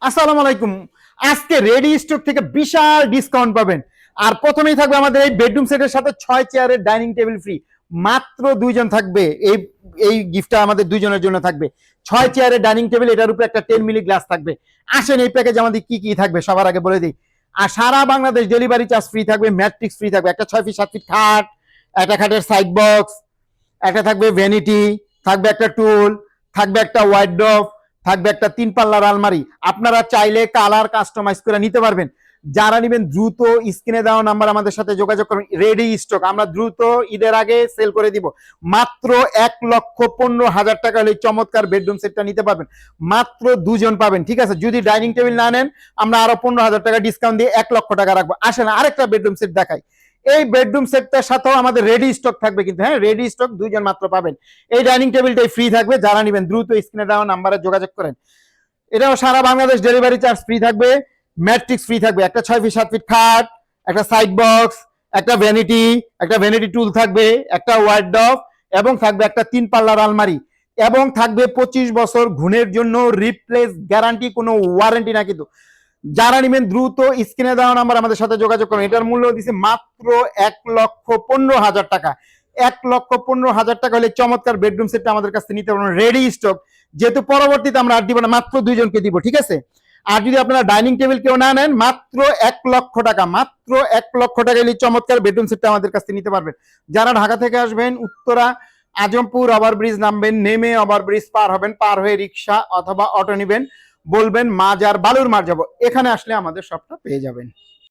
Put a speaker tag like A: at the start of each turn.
A: আসসালামু আলাইকুম। আজকে রেডি স্টক থেকে বিশাল ডিসকাউন্ট পাবেন। আর প্রথমেই থাকবে আমাদের এই বেডরুম সেটের সাথে 6 চেয়ারের ডাইনিং টেবিল ফ্রি। মাত্র দুইজন থাকবে। এই এই গিফটটা আমাদের দুইজনের জন্য থাকবে। 6 চেয়ারের ডাইনিং টেবিল, এটার উপরে একটা 10 মিলি গ্লাস থাকবে। আসেন এই প্যাকেজ আমাদের কি কি থাকবে সবার আগে বলে দিই। আর সারা বাংলাদেশ ডেলিভারি চার্জ ফ্রি থাকবে, ম্যাট্রিক্স ফ্রি থাকবে, একটা 6 ফিট 7 ফিট খাট, একটা খাটের সাইড বক্স, একটা থাকবে ভ্যানিটি, থাকবে একটা টুল, থাকবে একটা ওয়ার্ডরোব, থাকবে একটা 3 পাল্লার আলমারি। আপনারা চাইলে কালার কাস্টমাইজ করে নিতে পারবেন। যারা নেবেন দ্রুত স্ক্রিনে দেওয়া নাম্বার আমাদের সাথে যোগাযোগ করুন। রেডি স্টক, আমরা দ্রুত ঈদের আগে সেল করে দিব। মাত্র 1,15,000 টাকা হলে চমৎকার বেডরুম সেটটা নিতে পারবেন। মাত্র দুজন পাবেন, ঠিক আছে? যদি ডাইনিং টেবিল না নেন আমরা আরো 15,000 টাকা ডিসকাউন্ট দিয়ে 1,00,000 টাকা রাখবো। আসেন আরেকটা বেডরুম সেট দেখাই। এই বেডরুম সেটটার সাথেও আমাদের রেডি স্টক থাকবে, কিন্তু হ্যাঁ, রেডি স্টক দুইজন মাত্র পাবেন। এই ডাইনিং টেবিলটাই ফ্রি থাকবে। যারা নেবেন দ্রুত স্ক্রিনে দেওয়া নাম্বারে যোগাযোগ করেন। এটাও সারা বাংলাদেশ ডেলিভারি চার্জ ফ্রি থাকবে, ম্যাট্রিক্স ফ্রি থাকবে, একটা 6 ফিট 7 ফিট খাট, একটা সাইড বক্স, একটা ভ্যানিটি টুল থাকবে, একটা ওয়ার্ডরোব, এবং থাকবে একটা 3 পাল্লার আলমারি, এবং থাকবে 25 বছর ঘুণের জন্য রিপ্লেস গ্যারান্টি, কোনো ওয়ারেন্টি না। কিন্তু যারা নেবেন দ্রুত স্ক্রিনে দেওয়া নাম্বার আমাদের সাথে যোগাযোগ করুন। এটার মূল্য দিচ্ছে মাত্র 1,15,000 টাকা। 1,15,000 টাকা হলে চমৎকার বেডরুম সেটটা আমাদের কাছে নিতে পারবেন রেডি স্টক। যেহেতু পরবর্তীতে আমরা আর দিব না, মাত্র দুইজনকে দিব, ঠিক আছে? আর যদি আপনারা ডাইনিং টেবিল কেউ না নেন, মাত্র 1,00,000 টাকা, মাত্র 1,00,000 টাকা হলে চমৎকার বেডরুম সেটটা আমাদের কাছে নিতে পারবেন। যারা ঢাকা থেকে আসবেন, উত্তরা আজমপুর ওভারব্রিজ নামবেন, নেমে ওভারব্রিজ পার হবেন, পার হয়ে রিক্সা অথবা অটো নেবেন, বলবেন মাজার বালুর মার যাবো, এখানে আসলে আমাদের সবটা পেয়ে যাবেন।